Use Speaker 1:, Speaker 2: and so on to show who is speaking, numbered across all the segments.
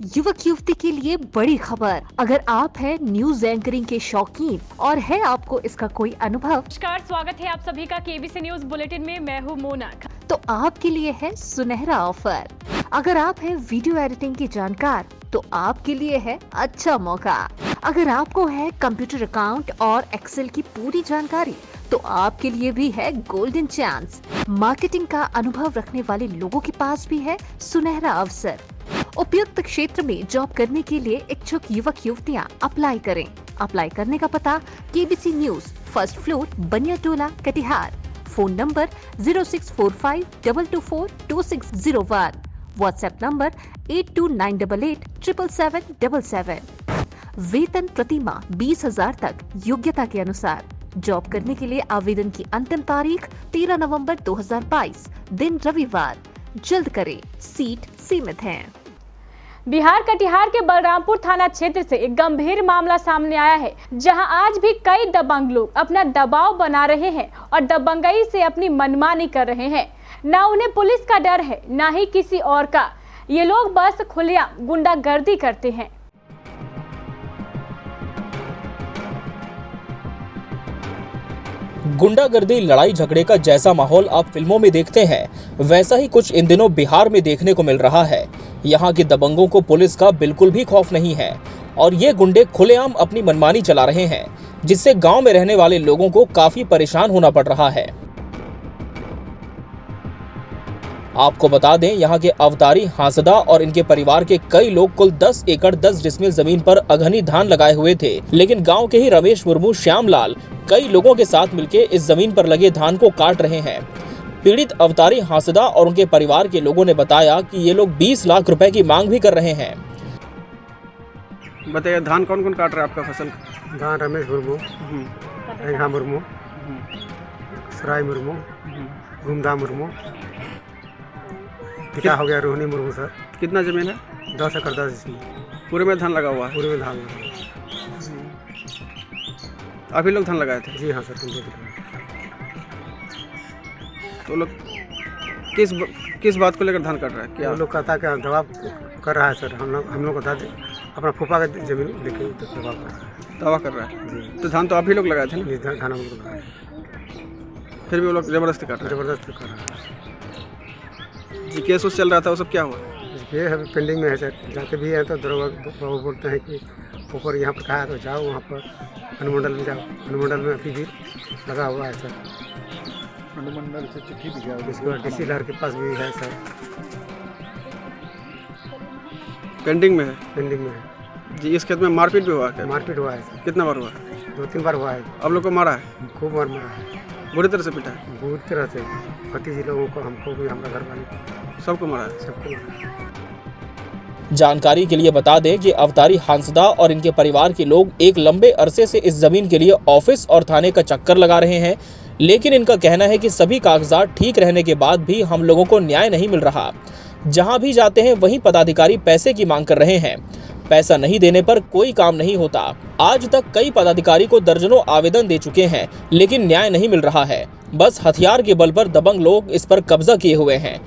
Speaker 1: युवक युवती के लिए बड़ी खबर। अगर आप हैं न्यूज एंकरिंग के शौकीन और है आपको इसका कोई अनुभव,
Speaker 2: नमस्कार, स्वागत है आप सभी का केबीसी न्यूज बुलेटिन में। मैं हूं मोना।
Speaker 1: तो आपके लिए है सुनहरा ऑफर। अगर आप हैं वीडियो एडिटिंग की जानकार तो आपके लिए है अच्छा मौका। अगर आपको है कंप्यूटर अकाउंट और एक्सेल की पूरी जानकारी तो आपके लिए भी है गोल्डन चांस। मार्केटिंग का अनुभव रखने वाले लोगों के पास भी है सुनहरा अवसर। उपयुक्त क्षेत्र में जॉब करने के लिए इच्छुक युवक युवतियां अप्लाई करें। अप्लाई करने का पता KBC news, first floor, Baniya Tola, Katihar. Phone number 0645224261। WhatsApp number 8298877777। वेतन प्रतिमाह 20,000 तक, योग्यता के अनुसार। जॉब करने के लिए आवेदन की अंतिम तारीख 13 नवंबर 2022, दिन रविवार। जल्द करें, सीट सीमित है।
Speaker 2: बिहार कटिहार के बलरामपुर थाना क्षेत्र से एक गंभीर मामला सामने आया है, जहां आज भी कई दबंग लोग अपना दबाव बना रहे हैं और दबंगई से अपनी मनमानी कर रहे हैं। ना उन्हें पुलिस का डर है, ना ही किसी और का। ये लोग बस खुलेआम गुंडागर्दी करते हैं।
Speaker 3: गुंडागर्दी, लड़ाई झगड़े का जैसा माहौल आप फिल्मों में देखते हैं, वैसा ही कुछ इन दिनों बिहार में देखने को मिल रहा है। यहाँ के दबंगों को पुलिस का बिल्कुल भी खौफ नहीं है और ये गुंडे खुलेआम अपनी मनमानी चला रहे हैं, जिससे गांव में रहने वाले लोगों को काफी परेशान होना पड़ रहा है। आपको बता दें, यहाँ के अवतारी हांसदा और इनके परिवार के कई लोग कुल 10 एकड़ 10 डिसमिल जमीन पर अघनी धान लगाए हुए थे, लेकिन गांव के ही रमेश मुर्मू श्यामलाल कई लोगों के साथ मिलकर इस जमीन पर लगे धान को काट रहे हैं। पीड़ित अवतारी हांसदा और उनके परिवार के लोगों ने बताया कि ये लोग 20 लाख रुपए की मांग भी कर रहे हैं।
Speaker 4: बताइए, धान कौन कौन काट रहा है आपका फसल?
Speaker 5: धान रमेश मुर्मू, रेखा मुर्मू, सराय मुर्मू, घुमधा मुर्मू, पिता हो गया रोहिणी मुर्मू। सर
Speaker 4: कितना जमीन है?
Speaker 5: 10 एकड़ 10 डिसमिल।
Speaker 4: पूरे में धान लगा हुआ है?
Speaker 5: पूरे में धान लगा।
Speaker 4: अभी लोग धान लगाए थे?
Speaker 5: जी हाँ सर,
Speaker 4: तो लोग किस बात को लेकर धान काट रहा है? क्या
Speaker 5: वो लोग कहता क्या दबाव कर रहा है सर? हम लोग बता दें, अपना फूफा का जमीन लेके दबाव कर रहा है।
Speaker 4: दावा कर रहा है
Speaker 5: जी।
Speaker 4: तो धान तो आप ही लोग लगाए थे ना?
Speaker 5: जी, धान हम लोग लगाए,
Speaker 4: फिर भी वो लोग जबरदस्ती काट रहे
Speaker 5: जबरदस्त कर रहा है।
Speaker 4: हैं। जी, केस उस चल रहा था, वो सब क्या हुआ?
Speaker 5: ये अभी पेंडिंग में है सर। जाते भी हैं तो दरोगा बाबू बोलते हैं कि ऊपर यहाँ पर कहा है तो जाओ वहाँ पर अनुमंडल में जाओ। अनुमंडल में अभी भी लगा हुआ है सर।
Speaker 6: अनुमंडल से चिट्ठी भी गया,
Speaker 5: इसके बाद डीसी लहर के पास भी है सर।
Speaker 4: पेंडिंग में है?
Speaker 5: पेंडिंग में है
Speaker 4: जी। इस खेत में मारपीट भी हुआ है?
Speaker 5: मारपीट हुआ है सर।
Speaker 4: कितना बार हुआ है?
Speaker 5: 2-3 बार हुआ है।
Speaker 4: आप लोग को मारा है?
Speaker 5: खूब मार मारा है,
Speaker 4: बुरी तरह से पीटा है?
Speaker 5: बुरी तरह से। भतीजी लोगों को, हमको भी, हमारा घर वाले को,
Speaker 4: सबको मारा है?
Speaker 5: सबको मारा है।
Speaker 3: जानकारी के लिए बता दें कि अवतारी हांसदा और इनके परिवार के लोग एक लंबे अरसे से इस जमीन के लिए ऑफिस और थाने का चक्कर लगा रहे हैं, लेकिन इनका कहना है कि सभी कागजात ठीक रहने के बाद भी हम लोगों को न्याय नहीं मिल रहा। जहां भी जाते हैं वहीं पदाधिकारी पैसे की मांग कर रहे हैं। पैसा नहीं देने पर कोई काम नहीं होता। आज तक कई पदाधिकारी को दर्जनों आवेदन दे चुके हैं, लेकिन न्याय नहीं मिल रहा है। बस हथियार के बल पर दबंग लोग इस पर कब्जा किए हुए हैं।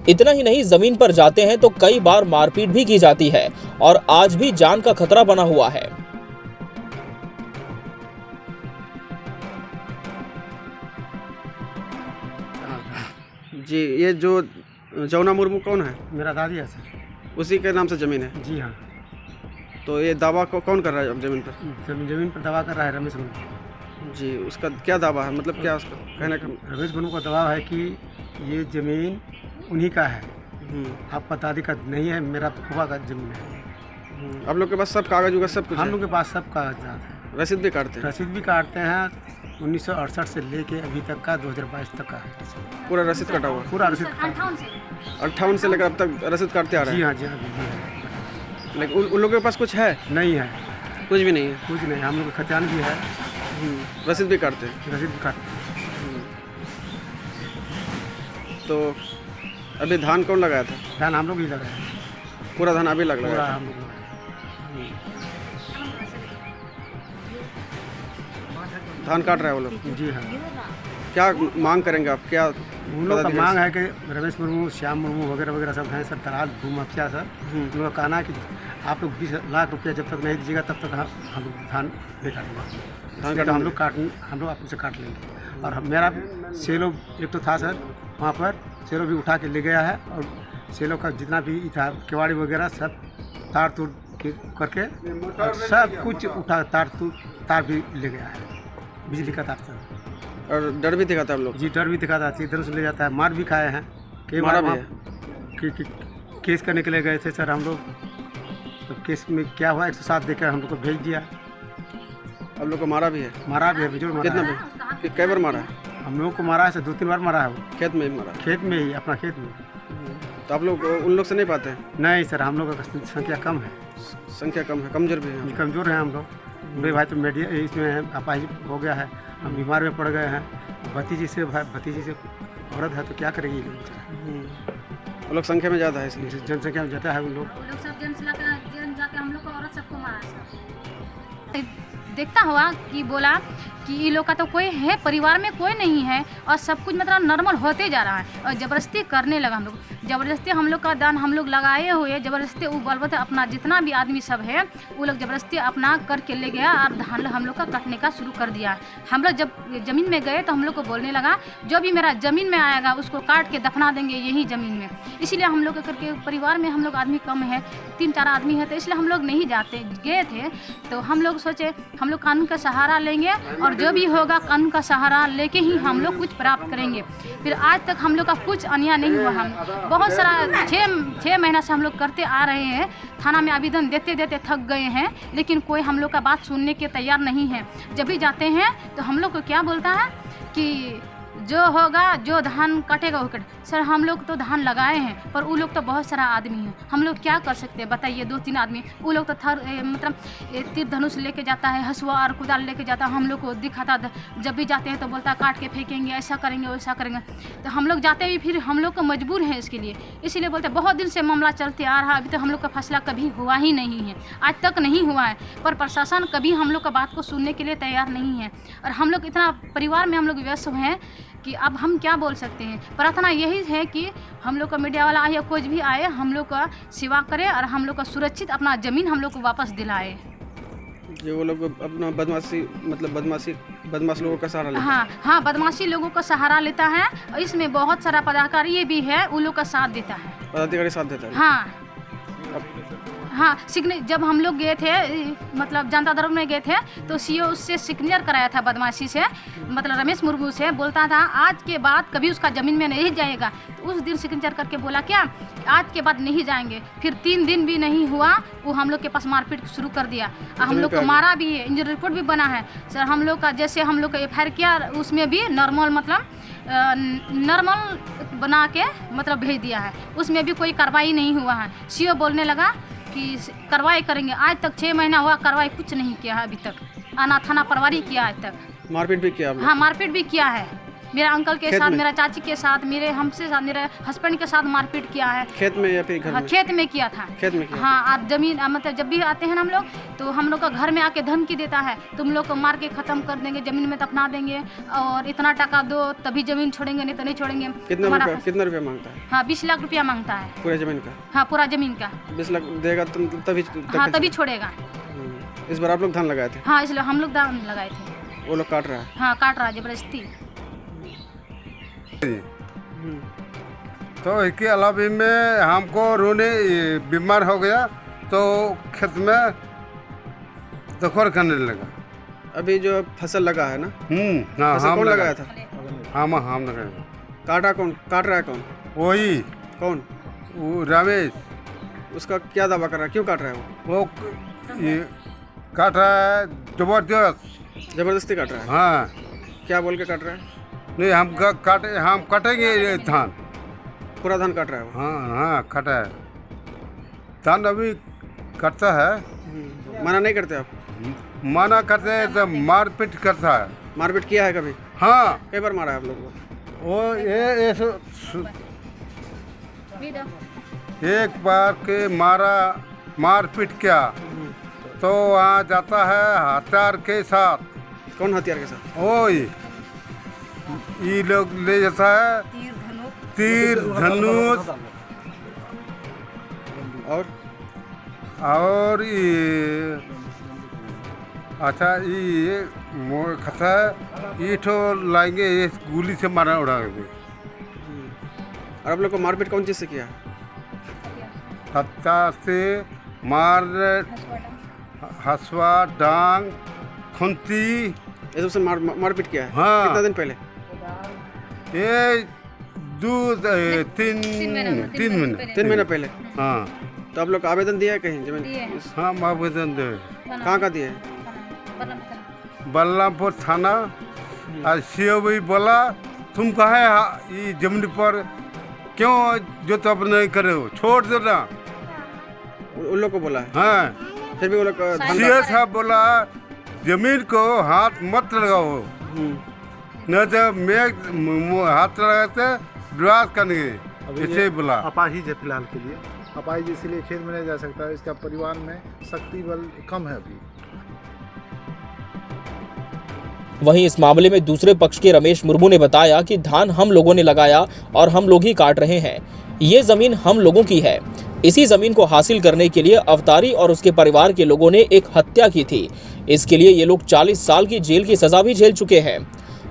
Speaker 3: इतना ही नहीं, जमीन पर जाते हैं तो कई बार मारपीट भी की जाती है और आज भी जान का खतरा बना हुआ है।
Speaker 4: जी, ये जो जौना मुर्मू कौन है?
Speaker 5: मेरा दादी है सर।
Speaker 4: उसी के नाम से ज़मीन है?
Speaker 5: जी हाँ।
Speaker 4: तो ये दावा को कौन कर रहा है अब ज़मीन पर?
Speaker 5: जमीन पर दवा कर रहा है रमेश मुर्मू।
Speaker 4: जी, उसका क्या दावा है? मतलब क्या उसका कहने का?
Speaker 5: रमेश मुर्मू का दबाव है कि ये ज़मीन उन्हीं का है। आपका दादी का नहीं है, मेरा फूफा का ज़मीन है।
Speaker 4: आप लोग के पास सब कागज उगज सब कुछ
Speaker 5: हम
Speaker 4: है?
Speaker 5: लोग के पास सब कागजात है।
Speaker 4: रसीद भी काटते हैं?
Speaker 5: रसीद भी काटते हैं। 1968 से लेके अभी तक का 2022 तक का है
Speaker 4: पूरा रसीद कटा हुआ?
Speaker 5: पूरा रसीद।
Speaker 4: 58 से लेकर अब तक रसीद काटते आ रहे
Speaker 5: जी
Speaker 4: हैं?
Speaker 5: हाँ, जी हाँ, जी है।
Speaker 4: लेकिन उन लोगों के पास कुछ है?
Speaker 5: नहीं है,
Speaker 4: कुछ भी नहीं है?
Speaker 5: कुछ नहीं। हम लोग का खतियान भी है,
Speaker 4: रसीद भी काटते हैं?
Speaker 5: रसीद भी काटते हैं।
Speaker 4: तो अभी धान कौन लगाया था?
Speaker 5: धान हम लोग ही लगाए हैं।
Speaker 4: पूरा धान अभी लग
Speaker 5: पूरा
Speaker 4: रहा है?
Speaker 5: हम लोग लगाए।
Speaker 4: धान काट रहा है वो लोग?
Speaker 5: जी हाँ।
Speaker 4: क्या मांग करेंगे आप? क्या
Speaker 5: उन लोग का मांग है कि रमेश मुर्मू, श्याम मुर्मू वगैरह वगैरह सब हैं सर, दलाल भूमाफिया सर। उन लोग का कहना है कि आप लोग 20 लाख रुपया जब तक नहीं दीजिएगा तब तक हम लोग धान नहीं काटेंगे। धान काट हम लोग आपसे काट लेंगे। और मेरा सेलो एक तो था सर, वहाँ पर सेलो भी उठा के ले गया है और सेलो का जितना भी था केवाड़ी वगैरह सब तार तोड़ के करके और सब कुछ उठा तार भी ले गया है, बिजली का तार था।
Speaker 4: और डर भी दिखाता है आप लोग?
Speaker 5: जी डर भी दिखाता है, इधर से ले जाता है, मार भी खाए हैं कई
Speaker 4: मारा
Speaker 5: बार।
Speaker 4: भी है?
Speaker 5: केस करने के लिए गए थे सर हम लोग, तो केस में क्या हुआ 107 देकर हम लोग को भेज दिया।
Speaker 4: आप लोग को मारा भी है?
Speaker 5: मारा भी है, बिजोड़ मारा
Speaker 4: कितना
Speaker 5: है।
Speaker 4: भी कई बार मारा है?
Speaker 5: हम लोगों को मारा है सर 2-3 बार मारा है वो,
Speaker 4: खेत में ही मारा?
Speaker 5: खेत में ही, अपना खेत में।
Speaker 4: तो आप लोग उन लोग से नहीं पाते हैं?
Speaker 5: नहीं सर, हम लोगों का संख्या कम है,
Speaker 4: संख्या कम है, कमजोर भी है?
Speaker 5: कमज़ोर हैं हम लोग। मेरे भाई तो मीडिया इसमें अपाहिज हो गया है, हम बीमार में पड़ गए हैं। भतीजी से औरत है तो क्या करेगी ये लोग?
Speaker 4: वो लोग संख्या में ज़्यादा है इसलिए
Speaker 5: जनसंख्या में जाता है उन लोग।
Speaker 7: सब जाके हम लोग को औरत सबको मारा सब। देखता हुआ कि बोला कि ये लोग का तो कोई है, परिवार में कोई नहीं है और सब कुछ मतलब नॉर्मल होते जा रहा है और ज़बरदस्ती करने लगा। हम लोग ज़बरदस्ती हम लोग का दान हम लोग लगाए हुए, ज़बरदस्ती वो बलबत अपना जितना भी आदमी सब है वो लोग ज़बरदस्ती अपना करके ले गया और धान हम लोग का काटने का शुरू कर दिया। हम लोग जब ज़मीन में गए तो हम लोग को बोलने लगा जो भी मेरा ज़मीन में आएगा उसको काट के दफना देंगे यही ज़मीन में। इसीलिए हम लोग करके परिवार में हम लोग आदमी कम है, 3-4 आदमी है, तो इसलिए हम लोग नहीं जाते। गए थे तो हम लोग सोचे हम लोग कानून का सहारा लेंगे और जो भी होगा कानून का सहारा लेके ही हम लोग कुछ प्राप्त करेंगे। फिर आज तक हम लोग का कुछ अन्याय नहीं हुआ। हम बहुत सारा 6 महीना से हम लोग करते आ रहे हैं, थाना में आवेदन देते देते थक गए हैं, लेकिन कोई हम लोग का बात सुनने के तैयार नहीं है। जब भी जाते हैं तो हम लोग को क्या बोलता है कि जो होगा जो धान कटेगा वो कटे। सर हम लोग तो धान लगाए हैं पर वो लोग तो बहुत सारा आदमी है, हम लोग क्या कर सकते हैं बताइए? 2-3 आदमी, वो लोग तो मतलब तीर धनुष लेके जाता है, हसुआ और कुदाल लेके जाता है, हम लोग को दिखाता। जब भी जाते हैं तो बोलता काट के फेंकेंगे, ऐसा करेंगे वैसा करेंगे। तो हम लोग जाते भी फिर हम लोग को मजबूर है इसके लिए, इसीलिए बोलते बहुत दिन से मामला चलते आ रहा है, अभी तो हम लोग का फैसला कभी हुआ ही नहीं है, आज तक नहीं हुआ है। पर प्रशासन कभी हम लोग का बात को सुनने के लिए तैयार नहीं है और हम लोग इतना परिवार में हम लोग व्यस्त हैं कि अब हम क्या बोल सकते हैं। प्रार्थना यही है कि हम लोग का मीडिया वाला आए या कोई भी आए हम लोग का सेवा करे और हम लोग का सुरक्षित अपना ज़मीन हम लोग को वापस दिलाए।
Speaker 4: जो वो लोग अपना बदमाश लोगों का सहारा लेता है?
Speaker 7: हाँ, बदमाशी लोगों का सहारा लेता है और इसमें बहुत सारा पदाधिकारी भी है, वो लोग का साथ देता है।
Speaker 4: पदाधिकारी साथ देता है?
Speaker 7: हाँ, जब हम लोग गए थे मतलब जनता दरबार में गए थे तो सीओ उससे सिग्नेचर कराया था बदमाशी से, मतलब रमेश मुर्मू से, बोलता था आज के बाद कभी उसका ज़मीन में नहीं जाएगा। तो उस दिन सिग्नेचर करके बोला क्या आज के बाद नहीं जाएंगे। फिर 3 दिन भी नहीं हुआ वो हम लोग के पास मारपीट शुरू कर दिया। हम लोग को मारा भी है, इंजरी रिपोर्ट भी बना है सर। हम लोग का जैसे हम लोग का FIR किया उसमें भी नॉर्मल मतलब नॉर्मल बना के मतलब भेज दिया है, उसमें भी कोई कार्रवाई नहीं हुआ है। सीओ बोलने लगा कि कार्रवाई करेंगे, आज तक 6 महीना हुआ कार्रवाई कुछ नहीं किया है अभी तक। आना थाना परवारी किया आज तक।
Speaker 4: मारपीट भी किया?
Speaker 7: हाँ, मारपीट भी किया है, मेरा अंकल के साथ, मेरा चाची के साथ, हमसे साथ, मेरे हस्बैंड के साथ मारपीट किया है।
Speaker 4: खेत में या फिर घर में?
Speaker 7: खेत में किया था।
Speaker 4: खेत में किया?
Speaker 7: हाँ, आप जमीन मतलब जब भी आते हैं ना हम लोग तो हम लोग का घर में आके धमकी देता है तुम लोग को मार के ख़त्म कर देंगे, ज़मीन में दफना देंगे और इतना टका दो तभी ज़मीन छोड़ेंगे, नहीं तो नहीं छोड़ेंगे।
Speaker 4: कितना रुपया मांगता है?
Speaker 7: हाँ, 20 लाख रुपया मांगता है
Speaker 4: पूरे ज़मीन का?
Speaker 7: हाँ, पूरा ज़मीन का
Speaker 4: 20 लाख देगा तभी?
Speaker 7: हाँ, तभी छोड़ेगा।
Speaker 4: इस बार आप लोग धान लगाए थे?
Speaker 7: हाँ, इसलिए हम लोग धान लगाए थे।
Speaker 4: वो लोग काट रहा है?
Speaker 7: हाँ, काट रहा है ज़बरदस्ती।
Speaker 8: तो इसके अलावा में हमको रोने बीमार हो गया तो खेत में दखल करने लगा।
Speaker 4: अभी जो फसल लगा है ना,
Speaker 8: हाँ,
Speaker 4: फसल कौन लगाया था?
Speaker 8: हम लगाए।
Speaker 4: काट रहा है कौन?
Speaker 8: वही।
Speaker 4: कौन?
Speaker 8: वो रमेश।
Speaker 4: उसका क्या दावा कर रहा है? क्यों काट रहा है
Speaker 8: वो ये काट रहा है
Speaker 4: जबरदस्ती काट रहा है?
Speaker 8: हाँ।
Speaker 4: क्या बोल के काट रहा है?
Speaker 8: नहीं, हम काटेंगे ये धान,
Speaker 4: पूरा धान काट रहा है वो?
Speaker 8: हाँ, काटा है धान, अभी कटता है।
Speaker 4: मना नहीं करते आप?
Speaker 8: मना करते हैं तो मारपीट करता है।
Speaker 4: मारपीट किया है कभी?
Speaker 8: हाँ,
Speaker 4: कई बार मारा है आप लोगों को?
Speaker 8: वो एक बार के मारपीट किया तो वहाँ जाता है हथियार के साथ।
Speaker 4: कौन हथियार के साथ?
Speaker 8: ओए ये लोग ले जाता है तीर धनुष और ये अच्छा ये खसा ये ठो लाएंगे, ये गोली से मारा उड़ा के।
Speaker 4: और आप लोग को मारपीट कौन चीज़ से किया?
Speaker 8: हत्या से मार, हसवा, डांग, खुंती,
Speaker 4: ये सबसे मारपीट किया है?
Speaker 8: हाँ।
Speaker 4: कितना दिन पहले?
Speaker 8: ये तीन महीना
Speaker 4: पहले।
Speaker 8: हाँ।
Speaker 4: तो आप लोग का आवेदन दिया है कहीं जमीन?
Speaker 8: हाँ, आवेदन दे।
Speaker 4: कहाँ का दिया है?
Speaker 8: बलरामपुर थाना। और सीओ भी बोला तुम कहे ये जमीन पर क्यों जो तो आप नहीं करे हो, छोड़ दो ना।
Speaker 4: उन लोग को बोला है?
Speaker 8: हाँ।
Speaker 4: फिर भी वो लोग
Speaker 8: सीओ साहब बोला जमीन को हाथ मत लगाओ, न तो मैं हाथ लगाते विवाद करेंगे, इसे बोला।
Speaker 6: अपाहिज है फिलहाल के लिए, अपाहिज इसीलिए खेत में नहीं जा सकता है। इसका परिवार में शक्ति बल कम है अभी।
Speaker 3: वहीं इस मामले में दूसरे पक्ष के रमेश मुर्मू ने बताया कि धान हम लोगों ने लगाया और हम लोग ही काट रहे हैं। ये जमीन हम लोगों की है। इसी जमीन को हासिल करने के लिए अवतारी और उसके परिवार के लोगों ने एक हत्या की थी। इसके लिए ये लोग 40 साल की जेल की सजा भी झेल चुके हैं।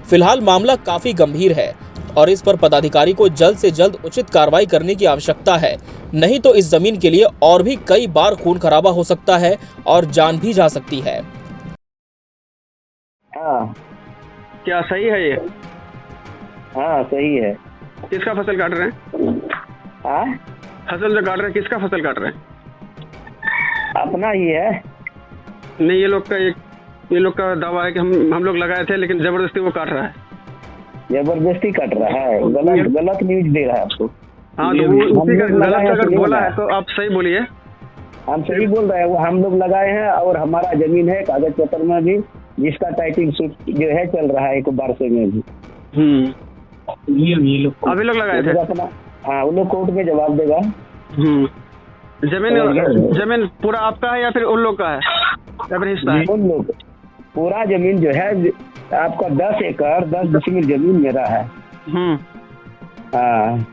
Speaker 3: फिलहाल मामला काफी गंभीर है और इस पर पदाधिकारी को जल्द से जल्द उचित कार्रवाई करने की आवश्यकता है, नहीं तो इस जमीन के लिए और भी कई बार खून खराबा हो सकता है और जान भी जा सकती है।
Speaker 9: हाँ।
Speaker 4: क्या सही है ये?
Speaker 9: हाँ सही है।
Speaker 4: किसका फसल काट रहे हैं?
Speaker 9: हाँ?
Speaker 4: फसल जो काट रहे हैं किसका फसल काट रहे हैं?
Speaker 9: अपना ही है।
Speaker 4: नहीं, ये लोग का दावा है कि हम लोग लगाए थे लेकिन जबरदस्ती वो काट रहा है।
Speaker 9: जबरदस्ती काट रहा है, गलत न्यूज दे रहा है आपको।
Speaker 4: हाँ, तो वो उसी का गलत अगर बोला है तो आप सही बोलिए।
Speaker 9: हम सही बोल रहे हैं, वो हम लोग लगाए हैं और हमारा जमीन है कागज पत्र में भी, जिसका टाइटिल सूट जो है चल रहा है एक बार से में भी।
Speaker 4: ये लोग अभी लोग लगाए थे
Speaker 9: अपना। हाँ, वो लोग कोर्ट में जवाब देगा।
Speaker 4: जमीन पूरा आपका है या फिर उन लोग का है या फिर हिस्सा है?
Speaker 9: उन लोग पूरा जमीन जो है आपका 10 एकड़ 10 डिसमिल जमीन मेरा है। हाँ।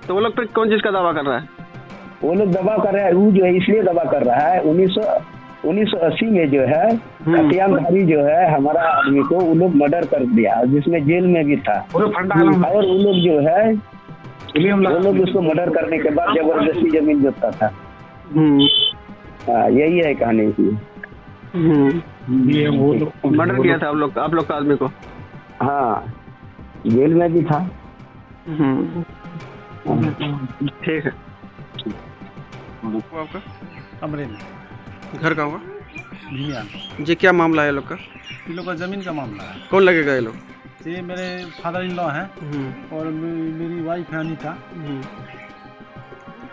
Speaker 4: तो वो लोग फिर कौन चीज का दावा कर रहा है?
Speaker 9: वो लोग दवा कर रहे हैं, वो जो है इसलिए दवा कर रहा है 1980 में जो है हथियारधारी जो है हमारा आदमी को वो लोग मर्डर कर दिया, जिसमें जेल में भी था। और वो लोग जो है वो लोग उसको मर्डर करने के बाद जबरदस्ती जमीन जोतता था। हाँ, यही है कहानी की।
Speaker 4: मर्डर किया था आप लोग का आदमी को?
Speaker 9: हाँ, जेल में भी था।
Speaker 4: ठीक है। आपका
Speaker 6: अमरेली
Speaker 4: घर का होगा?
Speaker 6: भीमियान।
Speaker 4: जी, क्या मामला है लोग का?
Speaker 6: ये लोग का जमीन का मामला है।
Speaker 4: कौन लगेगा ये लोग?
Speaker 6: ये मेरे फादर इन लॉ हैं और मेरी वाइफ है अनीता।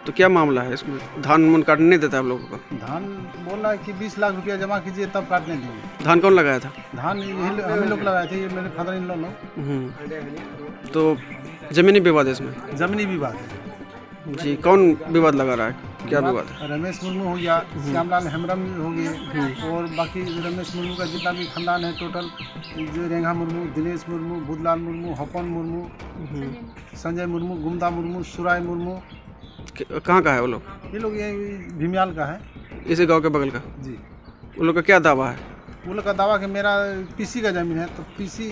Speaker 4: तो क्या मामला है इसमें? धान मन काटने नहीं देता आप लोगों को?
Speaker 6: धान बोल रहा है कि 20 लाख रुपया जमा कीजिए तब काटने देंगे।
Speaker 4: धान कौन लगाया था?
Speaker 6: धान हम लोग लगाए थे, ये मेरे फादर इन लॉ लोग।
Speaker 4: तो जमीनी विवाद है इसमें?
Speaker 6: जमीनी विवाद है
Speaker 4: जी। कौन विवाद लगा रहा है? क्या विवाद है?
Speaker 6: रमेश मुर्मू हो गया, श्यामलाल हेम्ब्रम हो गए और बाकी रमेश मुर्मू का जितना भी खानदान है टोटल, जो रेंगा मुर्मू, दिनेश मुर्मू, बुधलाल मुर्मू, हपन मुर्मू, संजय मुर्मू, गुमदा मुर्मू, सुराय मुर्मू।
Speaker 4: कहाँ का है वो लोग?
Speaker 6: ये लोग ये भीमियाल का है,
Speaker 4: इसी गांव के बगल का
Speaker 6: जी।
Speaker 4: वो लोग का क्या दावा है?
Speaker 6: वो लोग का दावा कि मेरा पीसी का ज़मीन है, तो पीसी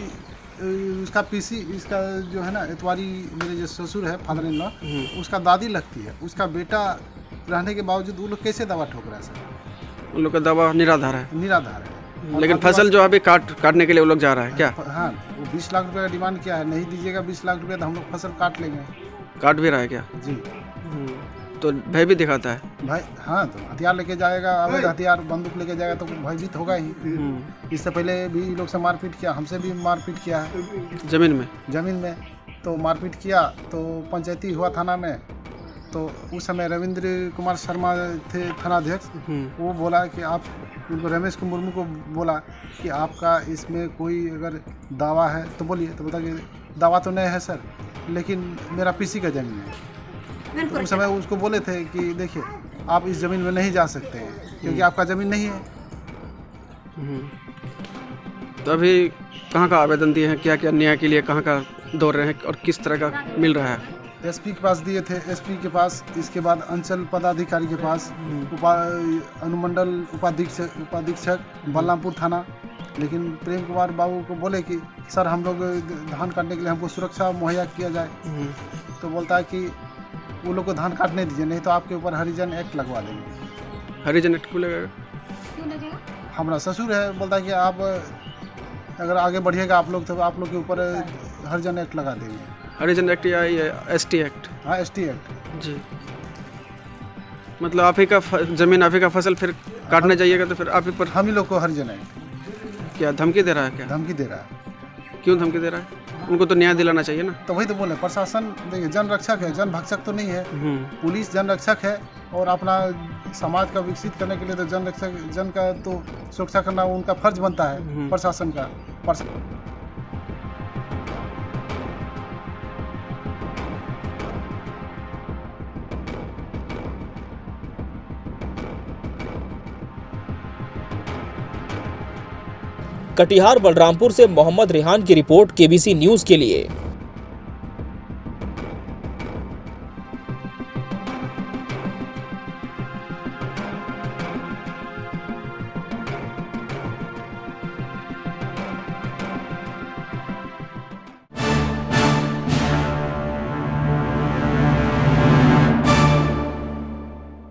Speaker 6: उसका पीसी इसका जो है ना इतवारी, मेरे जो ससुर है फादर इन लॉ, उसका दादी लगती है। उसका बेटा रहने के बावजूद वो लोग कैसे दावा ठोक रहा है सर?
Speaker 4: उन लोग का दावा निराधार है।
Speaker 6: निराधार है।
Speaker 4: लेकिन फसल जो अभी काटने के लिए वो लोग जा रहा है क्या?
Speaker 6: हाँ, वो 20 लाख रुपये का डिमांड किया है। नहीं दीजिएगा 20 लाख रुपये तो हम लोग फसल काट लेंगे।
Speaker 4: काट भी रहा है क्या?
Speaker 6: जी।
Speaker 4: तो भय भी दिखाता है
Speaker 6: भाई। हाँ, तो हथियार लेके जाएगा, अवैध हथियार बंदूक लेके जाएगा तो भयभीत होगा ही। इससे पहले भी लोग से मारपीट किया, हमसे भी मारपीट किया है
Speaker 4: जमीन में। तो मारपीट किया तो पंचायती हुआ थाना में। तो उस समय रविंद्र कुमार शर्मा थे थानाध्यक्ष। वो बोला कि आप उनको रमेश मुर्मू को बोला कि आपका इसमें कोई अगर दावा है तो बोलिए। तो बता कि दावा तो नहीं है सर, लेकिन मेरा पीसी का ज़मीन है। तो उस समय उसको बोले थे कि देखिए आप इस ज़मीन में नहीं जा सकते हैं क्योंकि आपका ज़मीन नहीं है। तो अभी कहाँ का आवेदन दिए हैं? क्या क्या न्याय के लिए कहाँ का दौड़ रहे हैं और किस तरह का मिल रहा है? एसपी के पास दिए थे, एसपी के पास, इसके बाद अंचल पदाधिकारी के पास, अनुमंडल उपाधीक्षक बलरामपुर थाना। लेकिन प्रेम कुमार बाबू को बोले कि सर हम लोग धान काटने के लिए हमको सुरक्षा मुहैया किया जाए, तो बोलता है कि वो लोग को धान काटने दीजिए, नहीं तो आपके ऊपर हरिजन एक्ट लगवा देंगे।
Speaker 10: हरिजन एक्ट क्यों लगेगा?
Speaker 4: हमारा ससुर है, बोलता है कि आप अगर आगे बढ़िएगा आप लोग तो आप लोग के ऊपर हरिजन एक्ट लगा देंगे।
Speaker 10: हरिजन एक्ट या एसटी एक्ट?
Speaker 4: हाँ, एसटी एक्ट
Speaker 10: जी। मतलब आप ही का जमीन, आप ही का फसल फिर काटने जाइएगा तो फिर आप ही पर
Speaker 4: हम ही लोग को हरिजन एक्ट
Speaker 10: क्या धमकी दे रहा है? क्या
Speaker 4: धमकी दे रहा है?
Speaker 10: क्यों धमकी दे रहा है? उनको तो न्याय दिलाना चाहिए ना।
Speaker 4: तो वही तो बोले, प्रशासन देखिए जन रक्षक है, जन भक्षक तो नहीं है। पुलिस जन रक्षक है और अपना समाज का विकसित करने के लिए तो जन रक्षक, जन का तो सुरक्षा करना उनका फर्ज बनता है प्रशासन का।
Speaker 3: कटिहार बलरामपुर से मोहम्मद रेहान की रिपोर्ट केबीसी न्यूज़ के लिए।